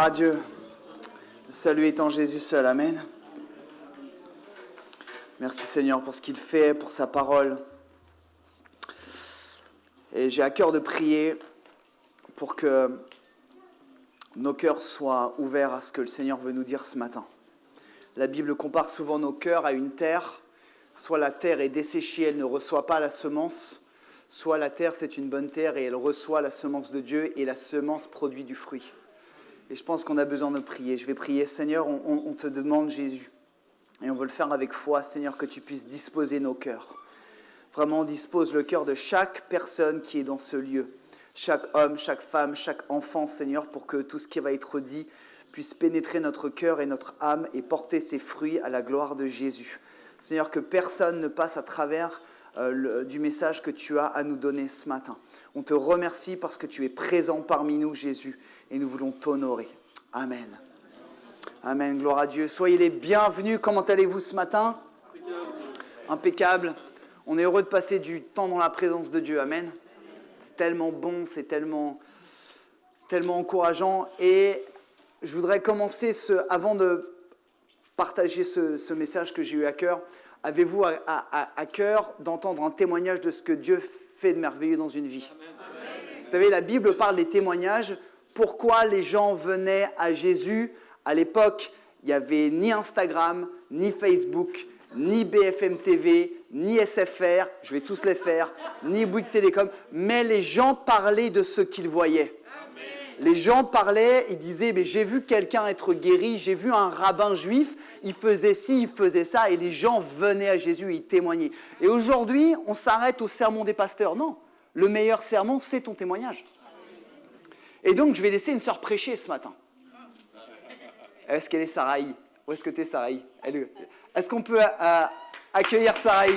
à Dieu. Le salut est en Jésus seul. Amen. Merci Seigneur pour ce qu'il fait, pour sa parole. Et j'ai à cœur de prier pour que nos cœurs soient ouverts à ce que le Seigneur veut nous dire ce matin. La Bible compare souvent nos cœurs à une terre. Soit la terre est desséchée, elle ne reçoit pas la semence, soit la terre c'est une bonne terre et elle reçoit la semence de Dieu et la semence produit du fruit. Et je pense qu'on a besoin de prier. Je vais prier, Seigneur, on te demande Jésus. Et on veut le faire avec foi, Seigneur, que tu puisses disposer nos cœurs. Vraiment, dispose le cœur de chaque personne qui est dans ce lieu. Chaque homme, chaque femme, chaque enfant, Seigneur, pour que tout ce qui va être dit puisse pénétrer notre cœur et notre âme et porter ses fruits à la gloire de Jésus. Seigneur, que personne ne passe à travers du message que tu as à nous donner ce matin. On te remercie parce que tu es présent parmi nous, Jésus, et nous voulons t'honorer. Amen. Amen, gloire à Dieu. Soyez les bienvenus. Comment allez-vous ce matin ? Impeccable. On est heureux de passer du temps dans la présence de Dieu. Amen. C'est tellement bon, c'est tellement encourageant. Et je voudrais commencer avant de partager ce message que j'ai eu à cœur. Avez-vous à cœur d'entendre un témoignage de ce que Dieu fait de merveilleux dans une vie ? Amen. Vous savez, la Bible parle des témoignages. Pourquoi les gens venaient à Jésus ? À l'époque, il n'y avait ni Instagram, ni Facebook, ni BFM TV, ni SFR, je vais tous les faire, ni Bouygues Télécom, mais les gens parlaient de ce qu'ils voyaient. Les gens parlaient, ils disaient, mais j'ai vu quelqu'un être guéri, j'ai vu un rabbin juif, il faisait ci, il faisait ça, et les gens venaient à Jésus et ils témoignaient. Et aujourd'hui, on s'arrête au sermon des pasteurs. Non, le meilleur sermon, c'est ton témoignage. Et donc, je vais laisser une sœur prêcher ce matin. Est-ce qu'elle est Saraï ? Où est-ce que tu es, Saraï ? Est-ce qu'on peut accueillir Saraï ?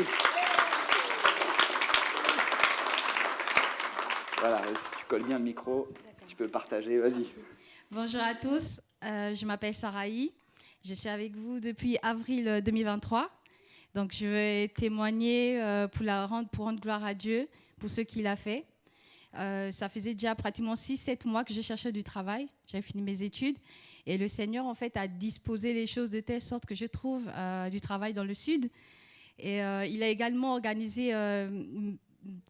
Voilà, si tu colles bien le micro, tu peux le partager, vas-y. Bonjour à tous, je m'appelle Saraï. Je suis avec vous depuis avril 2023. Donc, je vais témoigner pour rendre gloire à Dieu, pour ce qu'il a fait. Ça faisait déjà pratiquement 6-7 mois que je cherchais du travail. J'avais fini mes études. Et le Seigneur, en fait, a disposé les choses de telle sorte que je trouve du travail dans le Sud. Et il a également organisé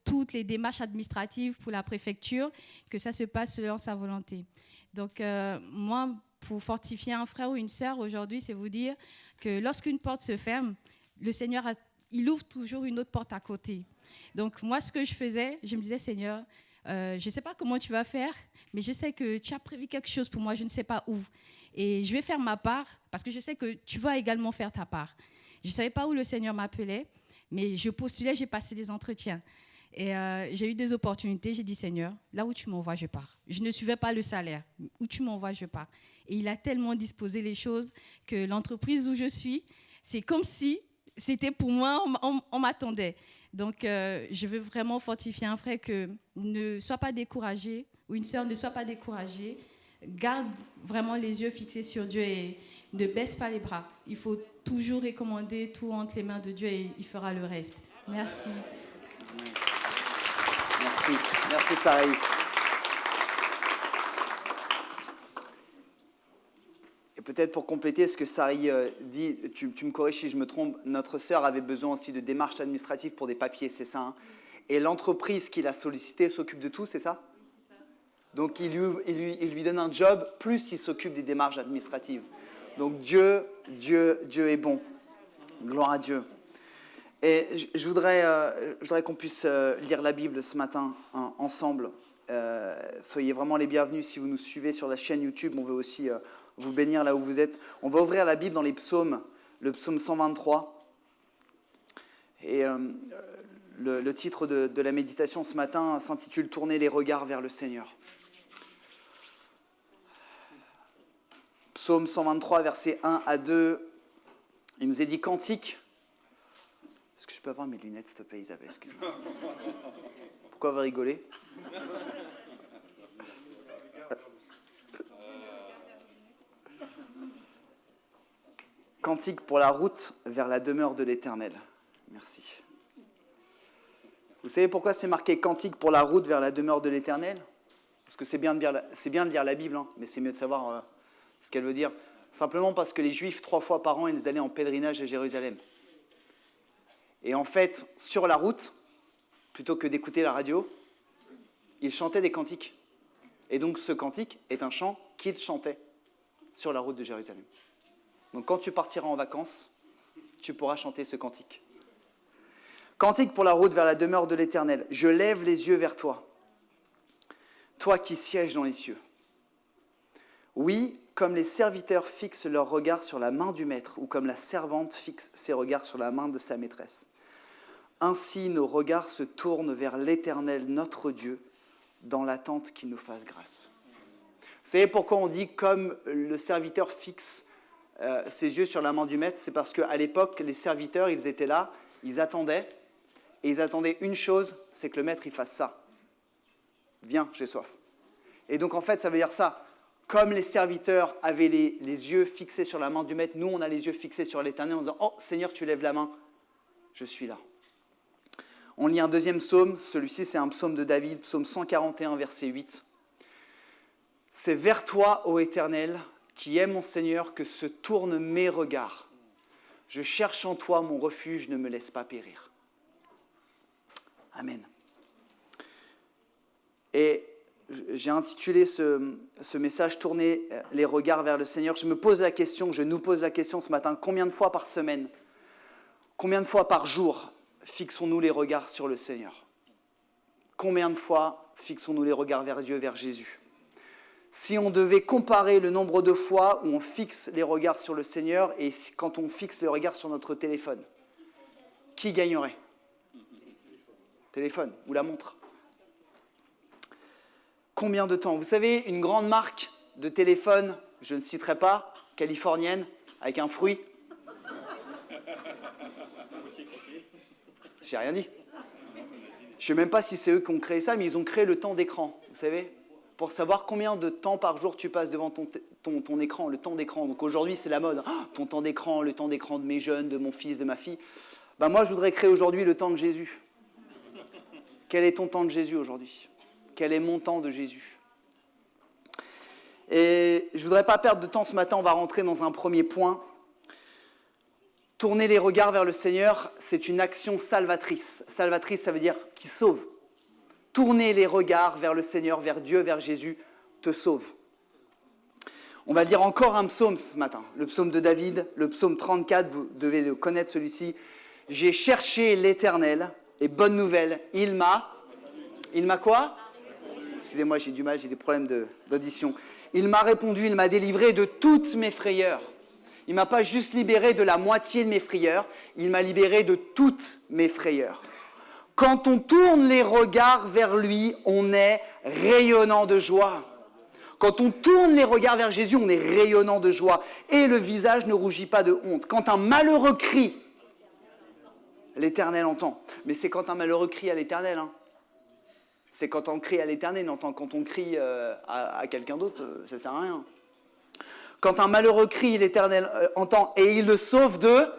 toutes les démarches administratives pour la préfecture, que ça se passe selon sa volonté. Donc, moi, pour fortifier un frère ou une sœur aujourd'hui, c'est vous dire que lorsqu'une porte se ferme, le Seigneur, il ouvre toujours une autre porte à côté. Donc, moi, ce que je faisais, je me disais, Seigneur, je ne sais pas comment tu vas faire, mais je sais que tu as prévu quelque chose pour moi, je ne sais pas où. Et je vais faire ma part, parce que je sais que tu vas également faire ta part. Je ne savais pas où le Seigneur m'appelait, mais je postulais, j'ai passé des entretiens. Et j'ai eu des opportunités, j'ai dit, Seigneur, là où tu m'envoies, je pars. Je ne suivais pas le salaire. Où tu m'envoies, je pars. Et il a tellement disposé les choses que l'entreprise où je suis, c'est comme si c'était pour moi, on m'attendait. Donc, je veux vraiment fortifier un frère que ne sois pas découragé, ou une sœur ne soit pas découragée. Garde vraiment les yeux fixés sur Dieu et ne baisse pas les bras. Il faut toujours recommander tout entre les mains de Dieu et il fera le reste. Merci. Merci Saraï. Et peut-être pour compléter ce que Saraï dit, tu me corriges si je me trompe, notre sœur avait besoin aussi de démarches administratives pour des papiers, c'est ça, hein ? Et l'entreprise qu'il a sollicitée s'occupe de tout, c'est ça ? Donc il lui donne un job, plus il s'occupe des démarches administratives. Donc Dieu est bon. Gloire à Dieu. Et je voudrais qu'on puisse lire la Bible ce matin ensemble. Soyez vraiment les bienvenus si vous nous suivez sur la chaîne YouTube. On veut aussi vous bénir là où vous êtes. On va ouvrir la Bible dans les psaumes, le psaume 123. Et le titre de la méditation ce matin s'intitule « Tourner les regards vers le Seigneur ». Psaume 123, versets 1 à 2, il nous est dit « Cantique ». Est-ce que je peux avoir mes lunettes, s'il te plaît, Isabelle ? Excuse-moi. Pourquoi vous rigolez ? Cantique pour la route vers la demeure de l'Éternel. Merci. Vous savez pourquoi c'est marqué Cantique pour la route vers la demeure de l'Éternel ? Parce que c'est bien de lire la Bible, hein, mais c'est mieux de savoir ce qu'elle veut dire. Simplement parce que les Juifs, 3 fois par an, ils allaient en pèlerinage à Jérusalem. Et en fait, sur la route, plutôt que d'écouter la radio, ils chantaient des cantiques. Et donc ce cantique est un chant qu'ils chantaient sur la route de Jérusalem. Donc quand tu partiras en vacances, tu pourras chanter ce cantique. Cantique pour la route vers la demeure de l'Éternel. Je lève les yeux vers toi, toi qui sièges dans les cieux. Oui, comme les serviteurs fixent leur regard sur la main du maître, ou comme la servante fixe ses regards sur la main de sa maîtresse. Ainsi nos regards se tournent vers l'Éternel, notre Dieu, dans l'attente qu'il nous fasse grâce. Vous savez pourquoi on dit comme le serviteur fixe ses yeux sur la main du maître? C'est parce qu'à l'époque, les serviteurs, ils étaient là, ils attendaient, et ils attendaient une chose, c'est que le maître il fasse ça. Viens, j'ai soif. Et donc en fait, ça veut dire ça. Comme les serviteurs avaient les yeux fixés sur la main du maître, nous on a les yeux fixés sur l'Éternel en disant « Oh Seigneur, tu lèves la main, je suis là ». On lit un deuxième psaume, celui-ci c'est un psaume de David, psaume 141, verset 8. « C'est vers toi, ô Éternel, qui est mon Seigneur, que se tournent mes regards. Je cherche en toi mon refuge, ne me laisse pas périr. » Amen. Et j'ai intitulé ce message « Tourner les regards vers le Seigneur ». Je nous pose la question ce matin, combien de fois par semaine, combien de fois par jour fixons-nous les regards sur le Seigneur? Combien de fois fixons-nous les regards vers Dieu, vers Jésus? Si on devait comparer le nombre de fois où on fixe les regards sur le Seigneur et quand on fixe les regards sur notre téléphone, qui gagnerait? Téléphone ou la montre? Combien de temps? Vous savez, une grande marque de téléphone, je ne citerai pas, californienne, avec un fruit. J'ai rien dit. Je ne sais même pas si c'est eux qui ont créé ça, mais ils ont créé le temps d'écran, vous savez, pour savoir combien de temps par jour tu passes devant ton écran, le temps d'écran. Donc aujourd'hui, c'est la mode. Oh, ton temps d'écran, le temps d'écran de mes jeunes, de mon fils, de ma fille. Ben moi, je voudrais créer aujourd'hui le temps de Jésus. Quel est ton temps de Jésus aujourd'hui? Quel est mon temps de Jésus? Et je ne voudrais pas perdre de temps ce matin, on va rentrer dans un premier point. Tourner les regards vers le Seigneur, c'est une action salvatrice. Salvatrice, ça veut dire qui sauve. Tourner les regards vers le Seigneur, vers Dieu, vers Jésus, te sauve. On va lire encore un psaume ce matin, le psaume de David, le psaume 34, vous devez le connaître celui-ci. « J'ai cherché l'Éternel, et bonne nouvelle, il m'a quoi? Excusez-moi, j'ai du mal, j'ai des problèmes d'audition. Il m'a répondu, il m'a délivré de toutes mes frayeurs. Il ne m'a pas juste libéré de la moitié de mes frayeurs, il m'a libéré de toutes mes frayeurs. Quand on tourne les regards vers lui, on est rayonnant de joie. Quand on tourne les regards vers Jésus, on est rayonnant de joie. Et le visage ne rougit pas de honte. Quand un malheureux crie, l'Éternel entend. Mais c'est quand un malheureux crie à l'Éternel. Hein. C'est quand on crie à l'Éternel, il entend. Quand on crie à quelqu'un d'autre, ça ne sert à rien. Quand un malheureux crie, l'Éternel entend et il le sauve de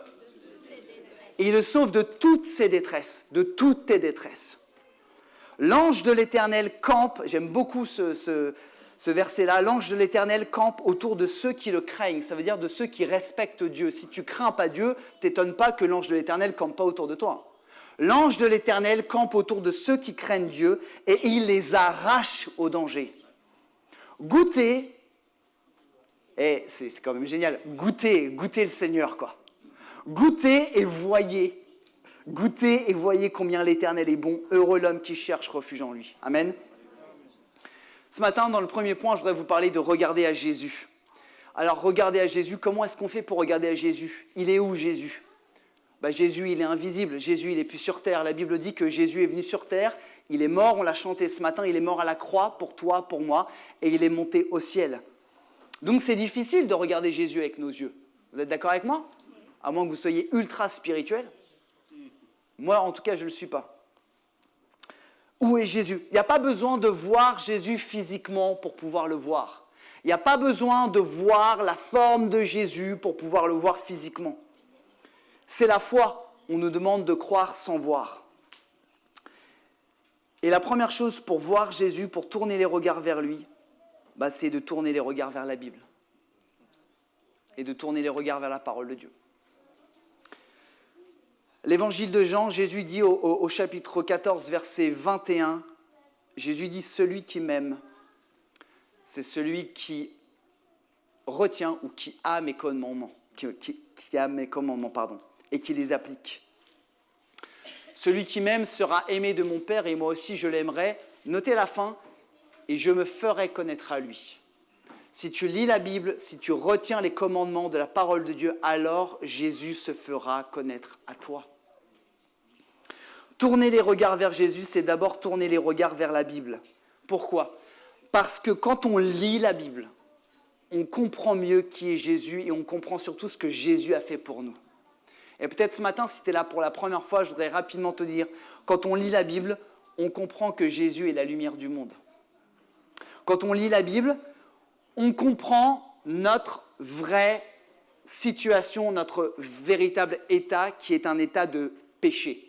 toutes ses détresses, de toutes tes détresses. L'ange de l'Éternel campe, j'aime beaucoup ce verset-là, l'ange de l'Éternel campe autour de ceux qui le craignent, ça veut dire de ceux qui respectent Dieu. Si tu crains pas Dieu, t'étonne pas que l'ange de l'Éternel campe pas autour de toi. L'ange de l'Éternel campe autour de ceux qui craignent Dieu et il les arrache au danger. Goûtez, et c'est quand même génial, goûtez le Seigneur, quoi. Goûtez et voyez combien l'Éternel est bon, heureux l'homme qui cherche refuge en lui. Amen. Ce matin, dans le premier point, je voudrais vous parler de regarder à Jésus. Alors, regarder à Jésus, comment est-ce qu'on fait pour regarder à Jésus? Il est où Jésus? Jésus, il est invisible. Jésus, il n'est plus sur terre. La Bible dit que Jésus est venu sur terre. Il est mort, on l'a chanté ce matin, il est mort à la croix pour toi, pour moi, et il est monté au ciel. Donc, c'est difficile de regarder Jésus avec nos yeux. Vous êtes d'accord avec moi? À moins que vous soyez ultra spirituel. Moi, en tout cas, je ne le suis pas. Où est Jésus? Il n'y a pas besoin de voir Jésus physiquement pour pouvoir le voir. Il n'y a pas besoin de voir la forme de Jésus pour pouvoir le voir physiquement. C'est la foi. On nous demande de croire sans voir. Et la première chose pour voir Jésus, pour tourner les regards vers lui, c'est de tourner les regards vers la Bible. et de tourner les regards vers la parole de Dieu. L'évangile de Jean, Jésus dit au chapitre 14, verset 21, Jésus dit « Celui qui m'aime, c'est celui qui retient ou qui a mes commandements, et qui les applique. Celui qui m'aime sera aimé de mon Père, et moi aussi je l'aimerai. » Notez la fin, « et je me ferai connaître à lui. » Si tu lis la Bible, si tu retiens les commandements de la parole de Dieu, alors Jésus se fera connaître à toi. Tourner les regards vers Jésus, c'est d'abord tourner les regards vers la Bible. Pourquoi ? Parce que quand on lit la Bible, on comprend mieux qui est Jésus et on comprend surtout ce que Jésus a fait pour nous. Et peut-être ce matin, si tu es là pour la première fois, je voudrais rapidement te dire, quand on lit la Bible, on comprend que Jésus est la lumière du monde. Quand on lit la Bible, on comprend notre vraie situation, notre véritable état qui est un état de péché.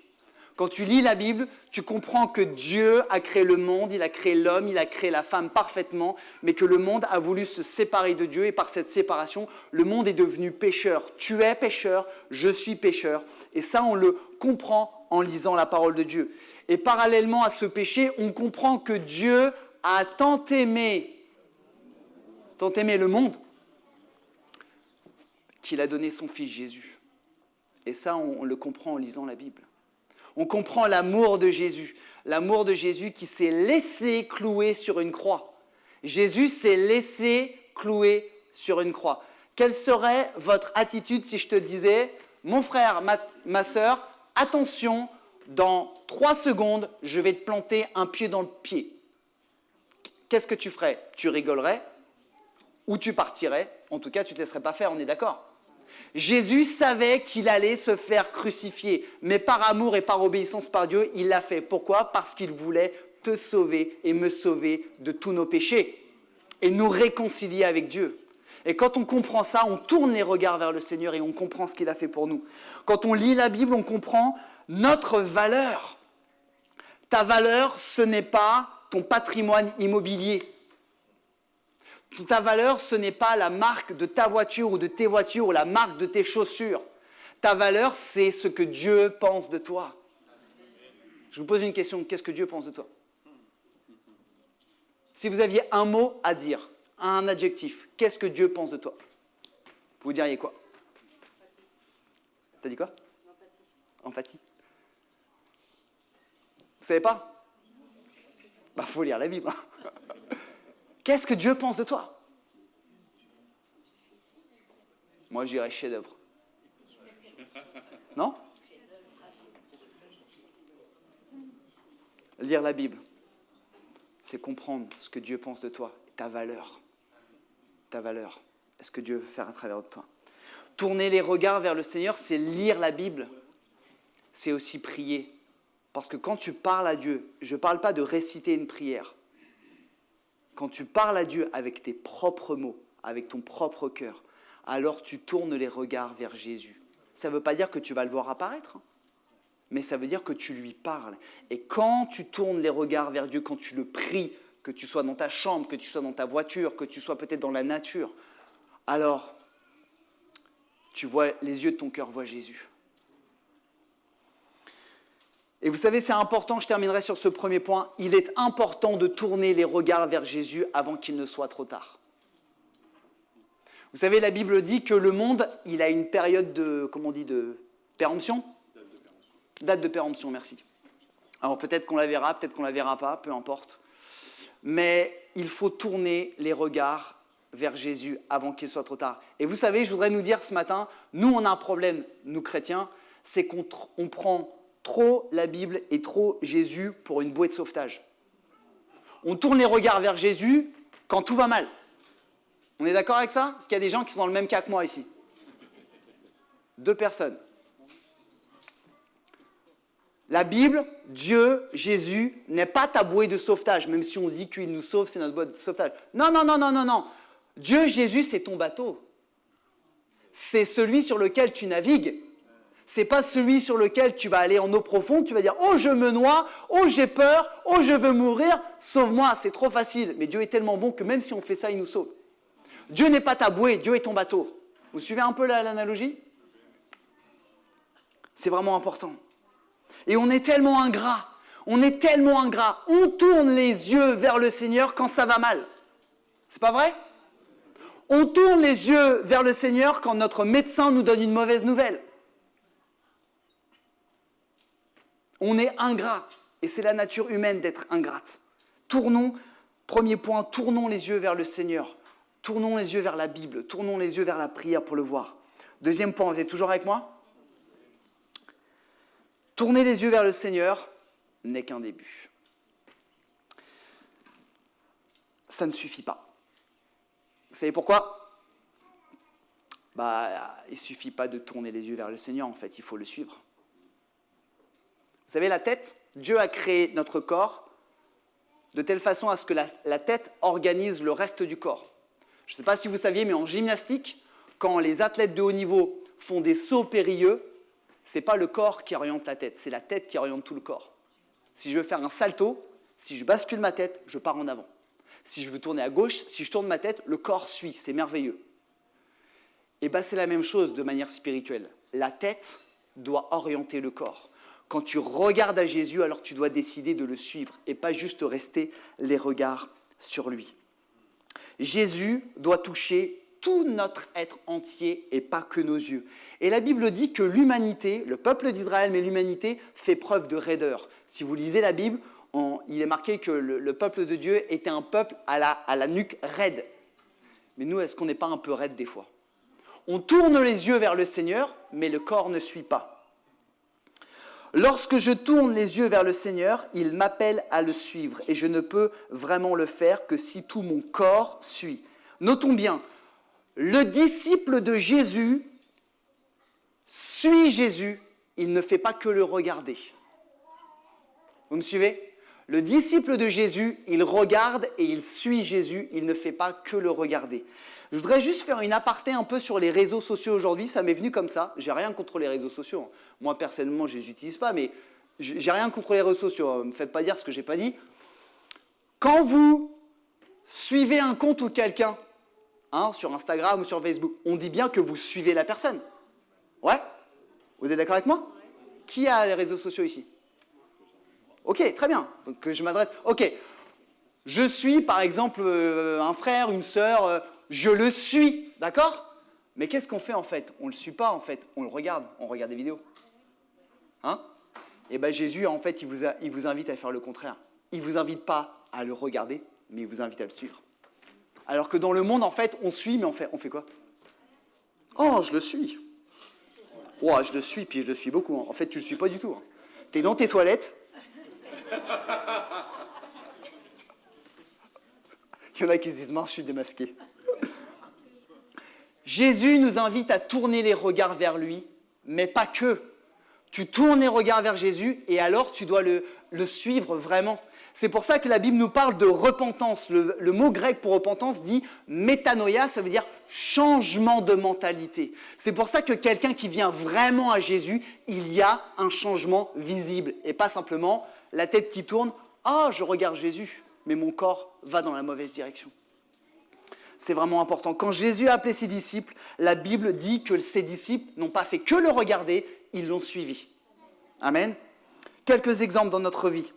Quand tu lis la Bible, tu comprends que Dieu a créé le monde, il a créé l'homme, il a créé la femme parfaitement, mais que le monde a voulu se séparer de Dieu et par cette séparation, le monde est devenu pécheur. Tu es pécheur, je suis pécheur. Et ça, on le comprend en lisant la parole de Dieu. Et parallèlement à ce péché, on comprend que Dieu a tant aimé le monde, qu'il a donné son fils Jésus. Et ça, on le comprend en lisant la Bible. On comprend l'amour de Jésus qui s'est laissé clouer sur une croix. Jésus s'est laissé clouer sur une croix. Quelle serait votre attitude si je te disais, mon frère, ma sœur, attention, dans 3 secondes, je vais te planter un pied dans le pied. Qu'est-ce que tu ferais ? Tu rigolerais ou tu partirais ? En tout cas, tu ne te laisserais pas faire, on est d'accord ? Jésus savait qu'il allait se faire crucifier, mais par amour et par obéissance par Dieu, il l'a fait. Pourquoi ? Parce qu'il voulait te sauver et me sauver de tous nos péchés et nous réconcilier avec Dieu. Et quand on comprend ça, on tourne les regards vers le Seigneur et on comprend ce qu'il a fait pour nous. Quand on lit la Bible, on comprend notre valeur. Ta valeur, ce n'est pas ton patrimoine immobilier. Ta valeur, ce n'est pas la marque de ta voiture ou de tes voitures ou la marque de tes chaussures. Ta valeur, c'est ce que Dieu pense de toi. Je vous pose une question, qu'est-ce que Dieu pense de toi ? Si vous aviez un mot à dire, un adjectif, qu'est-ce que Dieu pense de toi ? Vous diriez quoi ? T'as dit quoi ? Empathie. Vous savez pas ? Bah, faut lire la Bible. Qu'est-ce que Dieu pense de toi ? Moi, je dirais chef-d'œuvre. Non ? Lire la Bible, c'est comprendre ce que Dieu pense de toi, ta valeur. Ta valeur. Est-ce que Dieu veut faire à travers de toi ? Tourner les regards vers le Seigneur, c'est lire la Bible. C'est aussi prier. Parce que quand tu parles à Dieu, je ne parle pas de réciter une prière. Quand tu parles à Dieu avec tes propres mots, avec ton propre cœur, alors tu tournes les regards vers Jésus. Ça ne veut pas dire que tu vas le voir apparaître, mais ça veut dire que tu lui parles. Et quand tu tournes les regards vers Dieu, quand tu le pries, que tu sois dans ta chambre, que tu sois dans ta voiture, que tu sois peut-être dans la nature, alors tu vois, les yeux de ton cœur voient Jésus. Et vous savez, c'est important, je terminerai sur ce premier point, il est important de tourner les regards vers Jésus avant qu'il ne soit trop tard. Vous savez, la Bible dit que le monde, il a une période de, de péremption ? Date de péremption, merci. Alors peut-être qu'on la verra, peut-être qu'on la verra pas, peu importe. Mais il faut tourner les regards vers Jésus avant qu'il soit trop tard. Et vous savez, je voudrais nous dire ce matin, nous on a un problème, nous chrétiens, c'est qu'on prend trop la Bible et trop Jésus pour une bouée de sauvetage. On tourne les regards vers Jésus quand tout va mal. On est d'accord avec ça ? Est-ce qu'il y a des gens qui sont dans le même cas que moi ici ? 2 personnes. La Bible, Dieu, Jésus, n'est pas ta bouée de sauvetage, même si on dit qu'il nous sauve, c'est notre bouée de sauvetage. Non, non, non, non, non, non. Dieu, Jésus, c'est ton bateau. C'est celui sur lequel tu navigues. C'est pas celui sur lequel tu vas aller en eau profonde, tu vas dire « Oh, je me noie, oh, j'ai peur, oh, je veux mourir, sauve-moi ». C'est trop facile, mais Dieu est tellement bon que même si on fait ça, il nous sauve. Dieu n'est pas ta bouée, Dieu est ton bateau. Vous suivez un peu l'analogie? C'est vraiment important. Et on est tellement ingrat. On est tellement ingrat. On tourne les yeux vers le Seigneur quand ça va mal. C'est pas vrai? On tourne les yeux vers le Seigneur quand notre médecin nous donne une mauvaise nouvelle. On est ingrat. Et c'est la nature humaine d'être ingrate. Premier point, tournons les yeux vers le Seigneur. Tournons les yeux vers la Bible. Tournons les yeux vers la prière pour le voir. Deuxième point, vous êtes toujours avec moi? Tourner les yeux vers le Seigneur n'est qu'un début. Ça ne suffit pas. Vous savez pourquoi? Il ne suffit pas de tourner les yeux vers le Seigneur, en fait, il faut le suivre. Vous savez, la tête, Dieu a créé notre corps de telle façon à ce que la tête organise le reste du corps. Je ne sais pas si vous saviez, mais en gymnastique, quand les athlètes de haut niveau font des sauts périlleux, ce n'est pas le corps qui oriente la tête, c'est la tête qui oriente tout le corps. Si je veux faire un salto, si je bascule ma tête, je pars en avant. Si je veux tourner à gauche, si je tourne ma tête, le corps suit, c'est merveilleux. Et c'est la même chose de manière spirituelle. La tête doit orienter le corps. Quand tu regardes à Jésus, alors tu dois décider de le suivre et pas juste rester les regards sur lui. Jésus doit toucher tout notre être entier et pas que nos yeux. Et la Bible dit que l'humanité, le peuple d'Israël, mais l'humanité, fait preuve de raideur. Si vous lisez la Bible, il est marqué que le peuple de Dieu était un peuple à la nuque raide. Mais nous, est-ce qu'on n'est pas un peu raide des fois? On tourne les yeux vers le Seigneur, mais le corps ne suit pas. Lorsque je tourne les yeux vers le Seigneur, il m'appelle à le suivre et je ne peux vraiment le faire que si tout mon corps suit. Notons bien, le disciple de Jésus suit Jésus, il ne fait pas que le regarder. Vous me suivez? Le disciple de Jésus, il regarde et il suit Jésus, il ne fait pas que le regarder. Je voudrais juste faire une aparté un peu sur les réseaux sociaux aujourd'hui, ça m'est venu comme ça. J'ai rien contre les réseaux sociaux. Moi, personnellement, je ne les utilise pas, mais j'ai rien contre les réseaux sociaux. Ne me faites pas dire ce que je n'ai pas dit. Quand vous suivez un compte ou quelqu'un, sur Instagram ou sur Facebook, on dit bien que vous suivez la personne. Ouais? Vous êtes d'accord avec moi? Qui a les réseaux sociaux ici? Ok, très bien. Donc, je m'adresse. Ok. Je suis, par exemple, un frère, une sœur, je le suis, d'accord? Mais qu'est-ce qu'on fait en fait? On ne le suit pas en fait, on le regarde, on regarde des vidéos. Et Jésus, en fait, il vous invite à faire le contraire. Il ne vous invite pas à le regarder, mais il vous invite à le suivre. Alors que dans le monde, en fait, on suit, mais on fait quoi? Oh, je le suis. Oh, je le suis, puis je le suis beaucoup. En fait, tu ne le suis pas du tout. Tu es dans tes toilettes. Il y en a qui se disent, mince, je suis démasqué. Jésus nous invite à tourner les regards vers lui, mais pas que. Tu tournes les regards vers Jésus et alors tu dois le suivre vraiment. C'est pour ça que la Bible nous parle de repentance. Le mot grec pour repentance dit métanoïa, ça veut dire changement de mentalité. C'est pour ça que quelqu'un qui vient vraiment à Jésus, il y a un changement visible et pas simplement la tête qui tourne. Ah, je regarde Jésus, mais mon corps va dans la mauvaise direction. C'est vraiment important. Quand Jésus a appelé ses disciples, la Bible dit que ses disciples n'ont pas fait que le regarder, ils l'ont suivi. Amen. Quelques exemples dans notre vie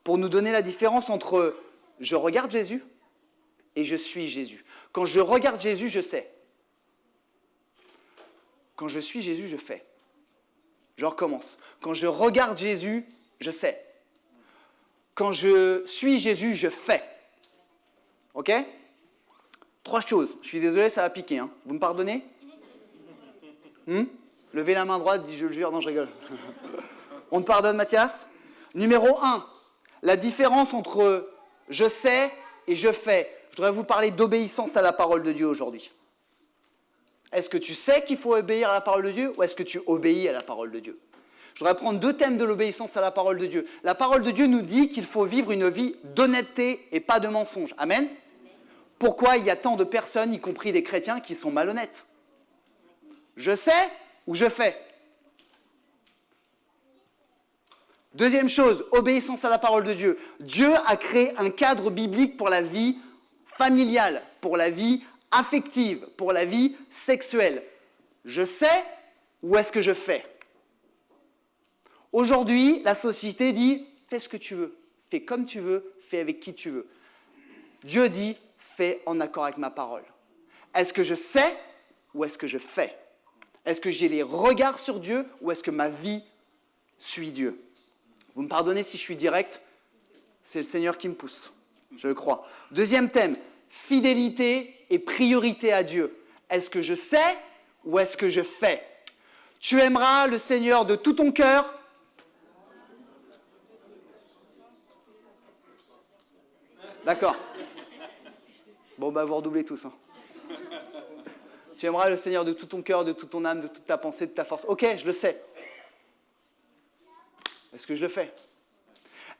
pour nous donner la différence entre je regarde Jésus et je suis Jésus. Quand je regarde Jésus, je sais. Quand je suis Jésus, je fais. Je recommence. Quand je regarde Jésus, je sais. Quand je suis Jésus, je fais. Ok ? 3 choses. Je suis désolé, ça va piquer. Vous me pardonnez? Levez la main droite, dis je le jure. Non, je rigole. On te pardonne, Mathias? Numéro 1. La différence entre je sais et je fais. Je voudrais vous parler d'obéissance à la parole de Dieu aujourd'hui. Est-ce que tu sais qu'il faut obéir à la parole de Dieu ou est-ce que tu obéis à la parole de Dieu? Je voudrais prendre 2 thèmes de l'obéissance à la parole de Dieu. La parole de Dieu nous dit qu'il faut vivre une vie d'honnêteté et pas de mensonge. Amen. Pourquoi il y a tant de personnes, y compris des chrétiens, qui sont malhonnêtes? Je sais ou je fais? Deuxième chose, obéissance à la parole de Dieu. Dieu a créé un cadre biblique pour la vie familiale, pour la vie affective, pour la vie sexuelle. Je sais ou est-ce que je fais? Aujourd'hui, la société dit « fais ce que tu veux, fais comme tu veux, fais avec qui tu veux ». Dieu dit « fais en accord avec ma parole ». Est-ce que je sais ou est-ce que je fais? Est-ce que j'ai les regards sur Dieu ou est-ce que ma vie suit Dieu? Vous me pardonnez si je suis direct, c'est le Seigneur qui me pousse, je le crois. Deuxième thème, fidélité et priorité à Dieu. Est-ce que je sais ou est-ce que je fais? Tu aimeras le Seigneur de tout ton cœur. D'accord. Bon, bah vous redoublez tous. Hein. Tu aimeras le Seigneur de tout ton cœur, de toute ton âme, de toute ta pensée, de ta force. Ok, je le sais. Est-ce que je le fais?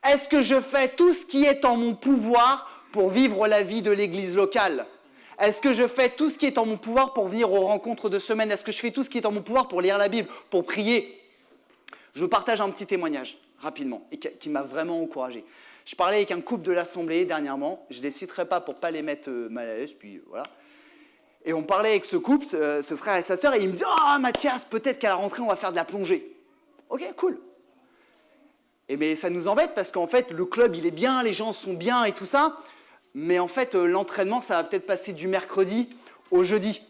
Est-ce que je fais tout ce qui est en mon pouvoir pour vivre la vie de l'église locale? Est-ce que je fais tout ce qui est en mon pouvoir pour venir aux rencontres de semaine? Est-ce que je fais tout ce qui est en mon pouvoir pour lire la Bible, pour prier? Je vous partage un petit témoignage, rapidement, et qui m'a vraiment encouragé. Je parlais avec un couple de l'Assemblée dernièrement, je ne les citerai pas pour ne pas les mettre mal à l'aise, puis voilà. Et on parlait avec ce couple, ce frère et sa sœur, et il me dit « Oh Mathias, peut-être qu'à la rentrée, on va faire de la plongée. » Ok, cool. Et mais ça nous embête parce qu'en fait, le club, il est bien, les gens sont bien et tout ça, mais en fait, l'entraînement, ça va peut-être passer du mercredi au jeudi.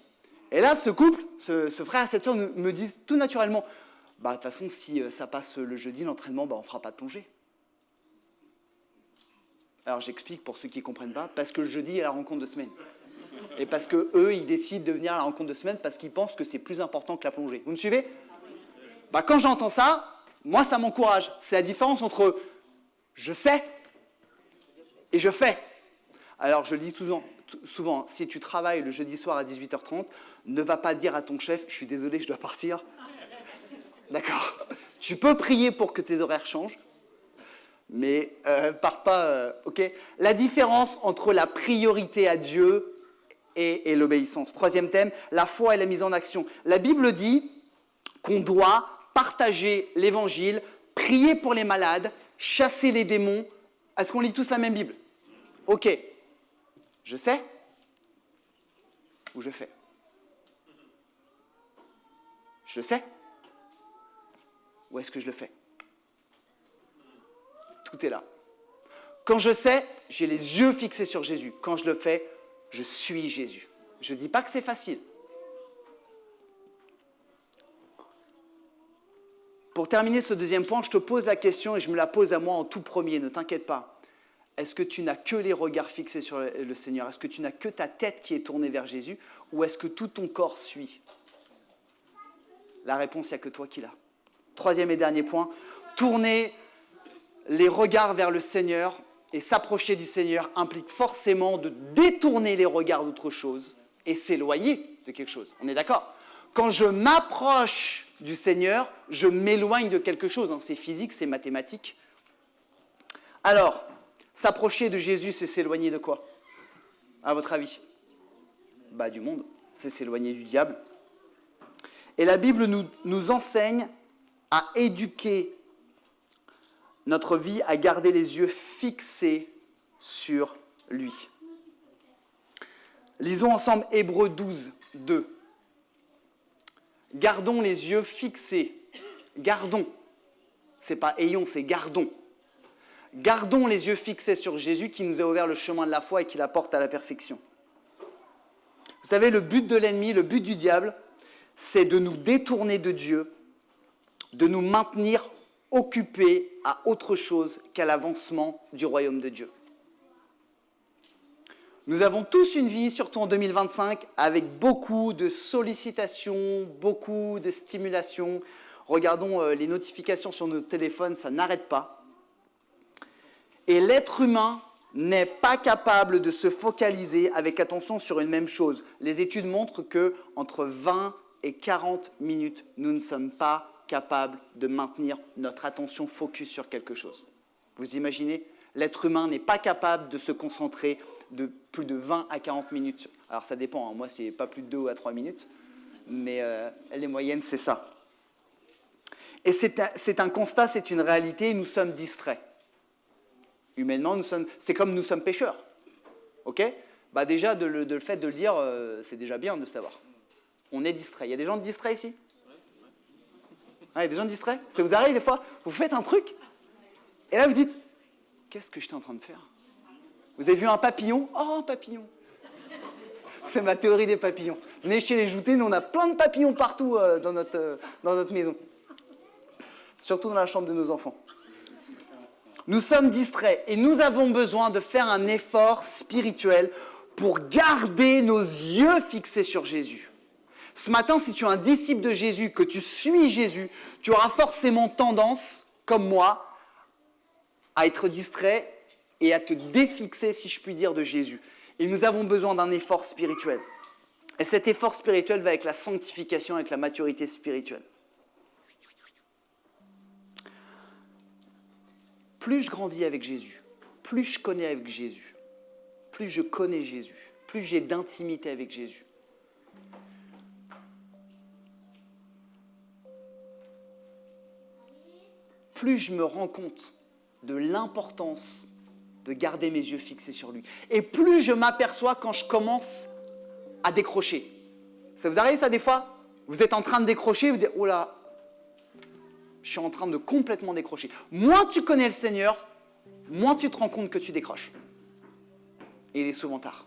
Et là, ce couple, ce frère et cette sœur me disent tout naturellement « Bah, de toute façon, si ça passe le jeudi, l'entraînement, bah, on ne fera pas de plongée. » Alors, j'explique pour ceux qui ne comprennent pas, parce que le jeudi, il y a la rencontre de semaine. Et parce qu'eux, ils décident de venir à la rencontre de semaine parce qu'ils pensent que c'est plus important que la plongée. Vous me suivez? Bah, quand j'entends ça, moi, ça m'encourage. C'est la différence entre je sais et je fais. Alors, je le dis souvent, si tu travailles le jeudi soir à 18h30, ne va pas dire à ton chef « Je suis désolé, je dois partir. » D'accord? Tu peux prier pour que tes horaires changent, mais pars pas, ok? La différence entre la priorité à Dieu et l'obéissance. Troisième thème, la foi et la mise en action. La Bible dit qu'on doit partager l'évangile, prier pour les malades, chasser les démons. Est-ce qu'on lit tous la même Bible? Ok. Je sais ou je fais? Je sais ou est-ce que je le fais? Tout est là. Quand je sais, j'ai les yeux fixés sur Jésus. Quand je le fais, je suis Jésus. Je ne dis pas que c'est facile. Pour terminer ce deuxième point, je te pose la question et je me la pose à moi en tout premier, ne t'inquiète pas. Est-ce que tu n'as que les regards fixés sur le Seigneur? Est-ce que tu n'as que ta tête qui est tournée vers Jésus? Ou est-ce que tout ton corps suit? La réponse, il n'y a que toi qui l'as. Troisième et dernier point, tourner les regards vers le Seigneur et s'approcher du Seigneur implique forcément de détourner les regards d'autre chose et s'éloigner de quelque chose. On est d'accord? Quand je m'approche du Seigneur, je m'éloigne de quelque chose. C'est physique, c'est mathématique. Alors, s'approcher de Jésus, c'est s'éloigner de quoi? À votre avis? Bah, du monde. C'est s'éloigner du diable. Et la Bible nous enseigne à éduquer notre vie, à garder les yeux fixés sur lui. Lisons ensemble Hébreux 12, 2. Gardons les yeux fixés. Gardons. C'est pas ayons, c'est gardons. Gardons les yeux fixés sur Jésus qui nous a ouvert le chemin de la foi et qui la porte à la perfection. Vous savez, le but de l'ennemi, le but du diable, c'est de nous détourner de Dieu, de nous maintenir occupés à autre chose qu'à l'avancement du royaume de Dieu. Nous avons tous une vie, surtout en 2025, avec beaucoup de sollicitations, beaucoup de stimulations. Regardons les notifications sur nos téléphones, ça n'arrête pas. Et l'être humain n'est pas capable de se focaliser avec attention sur une même chose. Les études montrent qu'entre 20 et 40 minutes, nous ne sommes pas capables de maintenir notre attention focus sur quelque chose. Vous imaginez? L'être humain n'est pas capable de se concentrer de plus de 20 à 40 minutes. Alors ça dépend, hein. Moi c'est pas plus de 2 à 3 minutes, mais les moyennes c'est ça. Et c'est un constat, c'est une réalité, nous sommes distraits. Humainement, c'est comme nous sommes pécheurs. Okay? Bah déjà, le fait de le dire, c'est déjà bien de le savoir. On est distrait. Il y a des gens distraits ici? Il y a des gens distraits? Ça vous arrive des fois? Vous faites un truc, et là vous dites, qu'est-ce que j'étais en train de faire? Vous avez vu un papillon? Oh, un papillon! C'est ma théorie des papillons. Venez chez les Joutés, nous on a plein de papillons partout dans notre maison. Surtout dans la chambre de nos enfants. Nous sommes distraits et nous avons besoin de faire un effort spirituel pour garder nos yeux fixés sur Jésus. Ce matin, si tu es un disciple de Jésus, que tu suis Jésus, tu auras forcément tendance, comme moi, à être distrait et à te défixer, si je puis dire, de Jésus. Et nous avons besoin d'un effort spirituel. Et cet effort spirituel va avec la sanctification, avec la maturité spirituelle. Plus je grandis avec Jésus, plus je connais avec Jésus, plus je connais Jésus, plus j'ai d'intimité avec Jésus. Plus je me rends compte de l'importance de garder mes yeux fixés sur lui. Et plus je m'aperçois quand je commence à décrocher. Ça vous arrive ça des fois? Vous êtes en train de décrocher, vous dites « Oh là, je suis en train de complètement décrocher. » Moins tu connais le Seigneur, moins tu te rends compte que tu décroches. Et il est souvent tard.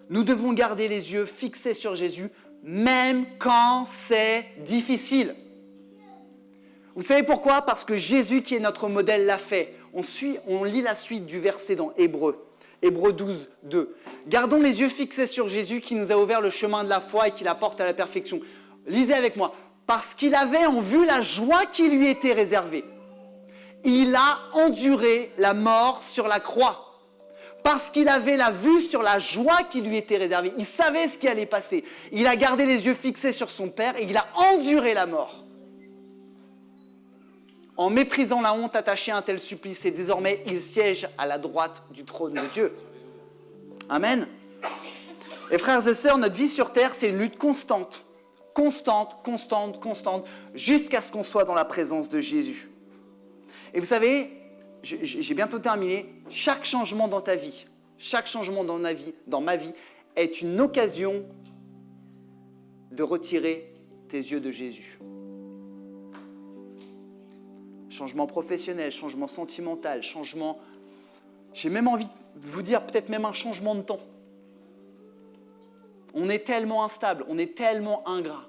Nous devons garder les yeux fixés sur Jésus, même quand c'est difficile. Vous savez pourquoi? Parce que Jésus, qui est notre modèle, l'a fait. On lit la suite du verset dans Hébreux 12, 2. Gardons les yeux fixés sur Jésus qui nous a ouvert le chemin de la foi et qui la porte à la perfection. Lisez avec moi. Parce qu'il avait en vue la joie qui lui était réservée. Il a enduré la mort sur la croix. Parce qu'il avait la vue sur la joie qui lui était réservée. Il savait ce qui allait passer. Il a gardé les yeux fixés sur son Père et il a enduré la mort. En méprisant la honte attachée à un tel supplice, et désormais il siège à la droite du trône de Dieu. Amen. Et frères et sœurs, notre vie sur terre, c'est une lutte constante. Constante, jusqu'à ce qu'on soit dans la présence de Jésus. Et vous savez, j'ai bientôt terminé, chaque changement dans ta vie, chaque changement dans ma vie, est une occasion de retirer tes yeux de Jésus. Changement professionnel, changement sentimental, changement... J'ai même envie de vous dire peut-être même un changement de temps. On est tellement instable, on est tellement ingrat.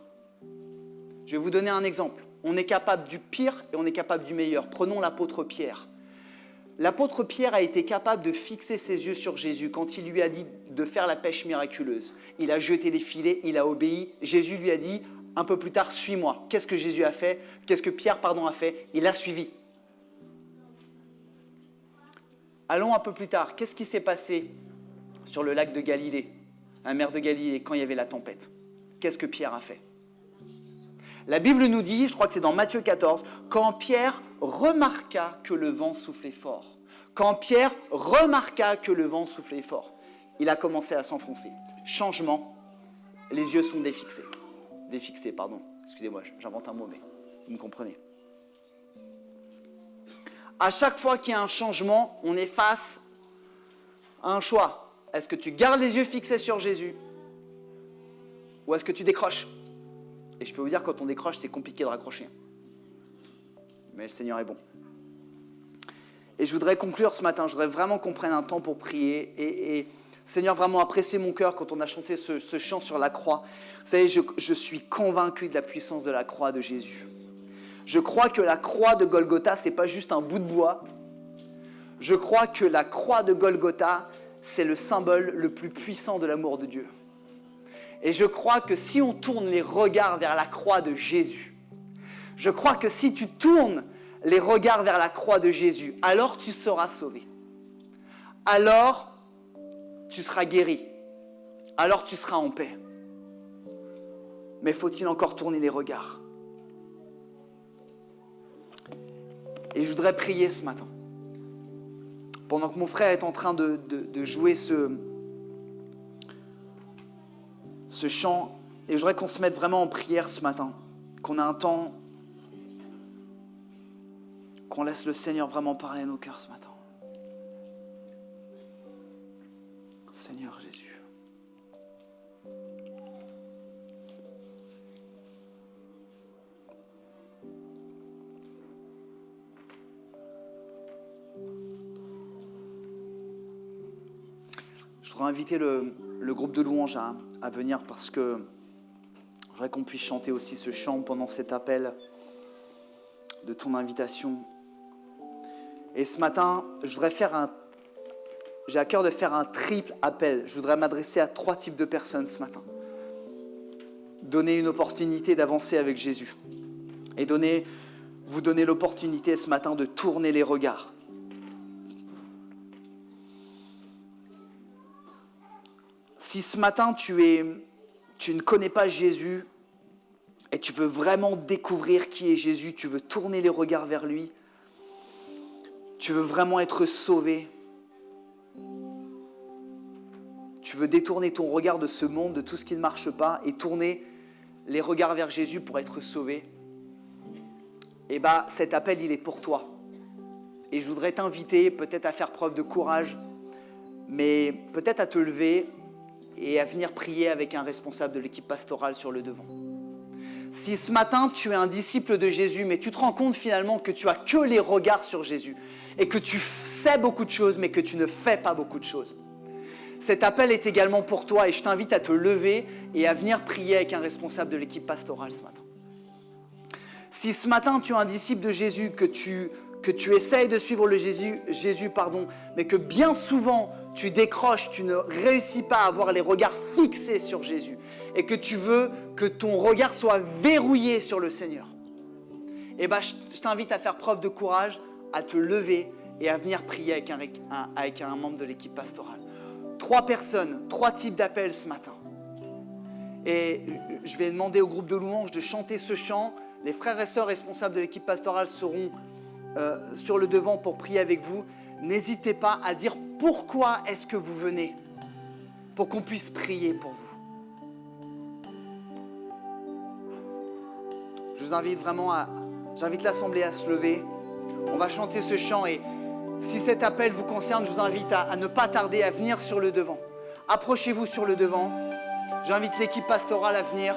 Je vais vous donner un exemple. On est capable du pire et on est capable du meilleur. Prenons l'apôtre Pierre. L'apôtre Pierre a été capable de fixer ses yeux sur Jésus quand il lui a dit de faire la pêche miraculeuse. Il a jeté les filets, il a obéi. Jésus lui a dit... Un peu plus tard, suis-moi. Qu'est-ce que Jésus a fait? Qu'est-ce que Pierre, a fait? Il a suivi. Allons un peu plus tard. Qu'est-ce qui s'est passé sur le lac de Galilée, la mer de Galilée, quand il y avait la tempête? Qu'est-ce que Pierre a fait? La Bible nous dit, je crois que c'est dans Matthieu 14, quand Pierre remarqua que le vent soufflait fort. Quand Pierre remarqua que le vent soufflait fort, il a commencé à s'enfoncer. Changement, les yeux sont défixés. Excusez-moi, j'invente un mot, mais vous me comprenez. À chaque fois qu'il y a un changement, on est face à un choix. Est-ce que tu gardes les yeux fixés sur Jésus ou est-ce que tu décroches? Et je peux vous dire, quand on décroche, c'est compliqué de raccrocher. Mais le Seigneur est bon. Et je voudrais conclure ce matin, je voudrais vraiment qu'on prenne un temps pour prier et Seigneur, vraiment apprécier mon cœur quand on a chanté ce chant sur la croix. Vous savez, je suis convaincu de la puissance de la croix de Jésus. Je crois que la croix de Golgotha, ce n'est pas juste un bout de bois. Je crois que la croix de Golgotha, c'est le symbole le plus puissant de l'amour de Dieu. Et je crois que si on tourne les regards vers la croix de Jésus, je crois que si tu tournes les regards vers la croix de Jésus, alors tu seras sauvé. Alors tu seras guéri. Alors tu seras en paix. Mais faut-il encore tourner les regards? Et je voudrais prier ce matin. Pendant que mon frère est en train de jouer ce chant, et je voudrais qu'on se mette vraiment en prière ce matin. Qu'on ait un temps, qu'on laisse le Seigneur vraiment parler à nos cœurs ce matin. Seigneur Jésus. Je voudrais inviter le groupe de louanges à venir parce que je voudrais qu'on puisse chanter aussi ce chant pendant cet appel de ton invitation. Et ce matin, j'ai à cœur de faire un triple appel. Je voudrais m'adresser à 3 types de personnes ce matin. Donner une opportunité d'avancer avec Jésus. Et vous donner l'opportunité ce matin de tourner les regards. Si ce matin tu ne connais pas Jésus et tu veux vraiment découvrir qui est Jésus, tu veux tourner les regards vers lui, tu veux vraiment être sauvé, tu veux détourner ton regard de ce monde, de tout ce qui ne marche pas et tourner les regards vers Jésus pour être sauvé, et cet appel il est pour toi. Et je voudrais t'inviter peut-être à faire preuve de courage, mais peut-être à te lever et à venir prier avec un responsable de l'équipe pastorale sur le devant. Si ce matin tu es un disciple de Jésus, mais tu te rends compte finalement que tu as que les regards sur Jésus et que tu sais beaucoup de choses, mais que tu ne fais pas beaucoup de choses, cet appel est également pour toi et je t'invite à te lever et à venir prier avec un responsable de l'équipe pastorale ce matin. Si ce matin tu es un disciple de Jésus, que tu essayes de suivre le Jésus, mais que bien souvent tu décroches, tu ne réussis pas à avoir les regards fixés sur Jésus et que tu veux que ton regard soit verrouillé sur le Seigneur, je t'invite à faire preuve de courage, à te lever et à venir prier avec un membre de l'équipe pastorale. 3 personnes, 3 types d'appels ce matin. Et je vais demander au groupe de louanges de chanter ce chant. Les frères et sœurs responsables de l'équipe pastorale seront sur le devant pour prier avec vous. N'hésitez pas à dire pourquoi est-ce que vous venez, pour qu'on puisse prier pour vous. Je vous invite vraiment j'invite l'assemblée à se lever. On va chanter ce chant et si cet appel vous concerne, je vous invite à ne pas tarder à venir sur le devant. Approchez-vous sur le devant. J'invite l'équipe pastorale à venir.